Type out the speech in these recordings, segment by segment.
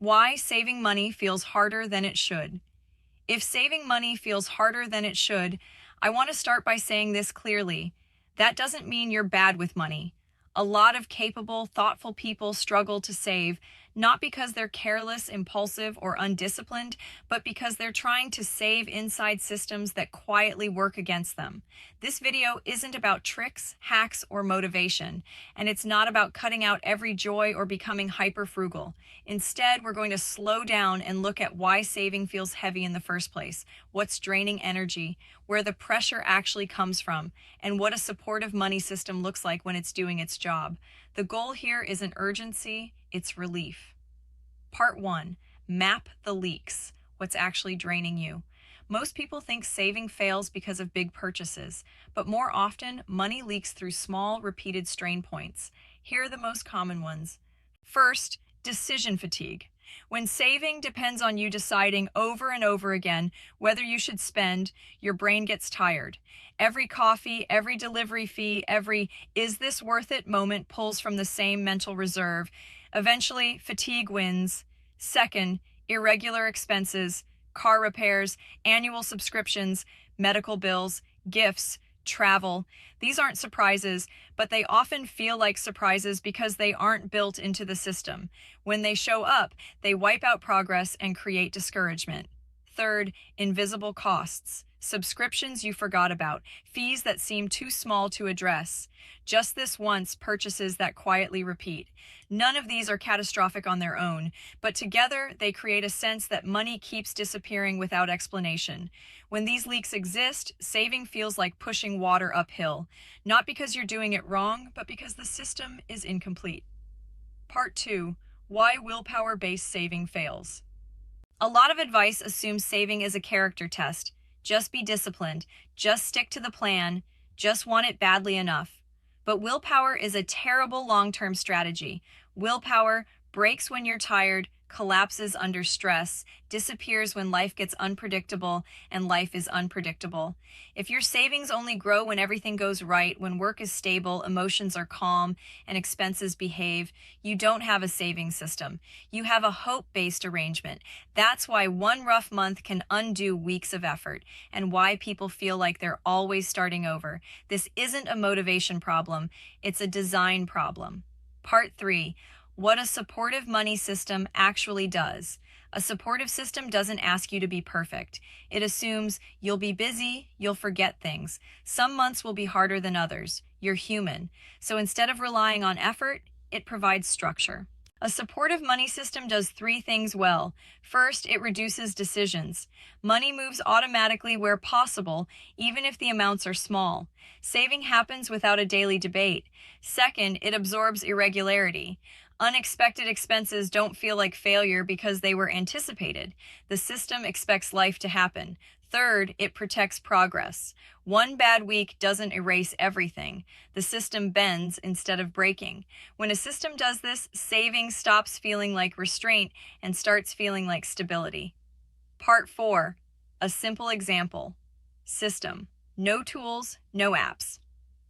Why saving money feels harder than it should. If saving money feels harder than it should, I want to start by saying this clearly. That doesn't mean you're bad with money. A lot of capable, thoughtful people struggle to save, not because they're careless, impulsive, or undisciplined, but because they're trying to save inside systems that quietly work against them. This video isn't about tricks, hacks, or motivation, and it's not about cutting out every joy or becoming hyper frugal. Instead, we're going to slow down and look at why saving feels heavy in the first place, what's draining energy, where the pressure actually comes from, and what a supportive money system looks like when it's doing its job. The goal here isn't urgency, it's relief. Part 1. Map the leaks. What's actually draining you. Most people think saving fails because of big purchases, but more often, money leaks through small, repeated strain points. Here are the most common ones. First, decision fatigue. When saving depends on you deciding over and over again whether you should spend, your brain gets tired. Every coffee, every delivery fee, every "is this worth it" moment pulls from the same mental reserve. Eventually, fatigue wins. Second, irregular expenses, car repairs, annual subscriptions, medical bills, gifts, travel. These aren't surprises, but they often feel like surprises because they aren't built into the system. When they show up, they wipe out progress and create discouragement. Third, invisible costs. Subscriptions you forgot about, fees that seem too small to address. Just this once purchases that quietly repeat. None of these are catastrophic on their own, but together they create a sense that money keeps disappearing without explanation. When these leaks exist, saving feels like pushing water uphill, not because you're doing it wrong, but because the system is incomplete. Part 2. Why willpower-based saving fails. A lot of advice assumes saving is a character test. Just be disciplined, just stick to the plan, just want it badly enough. But willpower is a terrible long-term strategy. Willpower breaks when you're tired, collapses under stress, disappears when life gets unpredictable, and life is unpredictable. If your savings only grow when everything goes right, when work is stable, emotions are calm, and expenses behave, you don't have a saving system. You have a hope-based arrangement. That's why one rough month can undo weeks of effort, and why people feel like they're always starting over. This isn't a motivation problem, it's a design problem. Part 3. What a supportive money system actually does. A supportive system doesn't ask you to be perfect. It assumes you'll be busy, you'll forget things. Some months will be harder than others. You're human. So instead of relying on effort, it provides structure. A supportive money system does 3 things well. First, it reduces decisions. Money moves automatically where possible, even if the amounts are small. Saving happens without a daily debate. Second, it absorbs irregularity. Unexpected expenses don't feel like failure because they were anticipated. The system expects life to happen. Third, it protects progress. One bad week doesn't erase everything. The system bends instead of breaking. When a system does this, saving stops feeling like restraint and starts feeling like stability. Part 4. A simple example. System. No tools, no apps.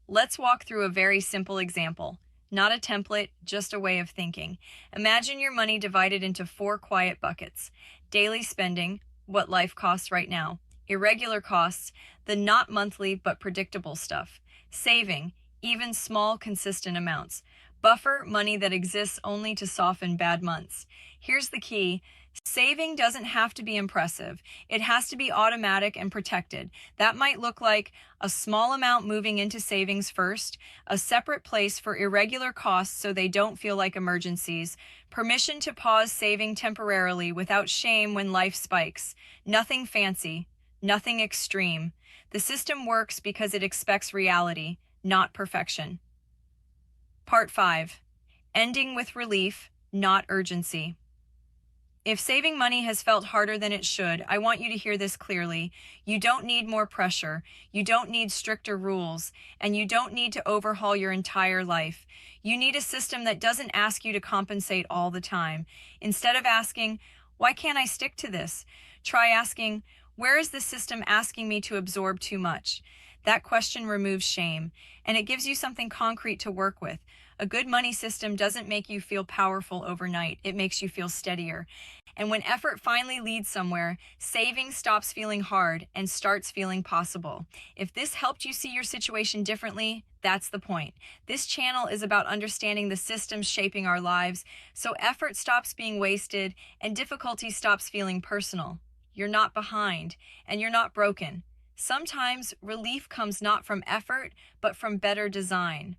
Let's walk through a very simple example. Not a template, just a way of thinking. Imagine your money divided into 4 quiet buckets. Daily spending, what life costs right now. Irregular costs, the not monthly but predictable stuff. Saving, even small, consistent amounts. Buffer, money that exists only to soften bad months. Here's the key. Saving doesn't have to be impressive. It has to be automatic and protected. That might look like a small amount moving into savings first, a separate place for irregular costs so they don't feel like emergencies, permission to pause saving temporarily without shame when life spikes. Nothing fancy, nothing extreme. The system works because it expects reality, not perfection. Part 5. Ending with relief, not urgency. If saving money has felt harder than it should, I want you to hear this clearly. You don't need more pressure, you don't need stricter rules, and you don't need to overhaul your entire life. You need a system that doesn't ask you to compensate all the time. Instead of asking, "Why can't I stick to this?" try asking, "Where is this system asking me to absorb too much?" That question removes shame, and it gives you something concrete to work with, A good money system doesn't make you feel powerful overnight, it makes you feel steadier. And when effort finally leads somewhere, saving stops feeling hard and starts feeling possible. If this helped you see your situation differently, that's the point. This channel is about understanding the systems shaping our lives, so effort stops being wasted and difficulty stops feeling personal. You're not behind, and you're not broken. Sometimes relief comes not from effort, but from better design.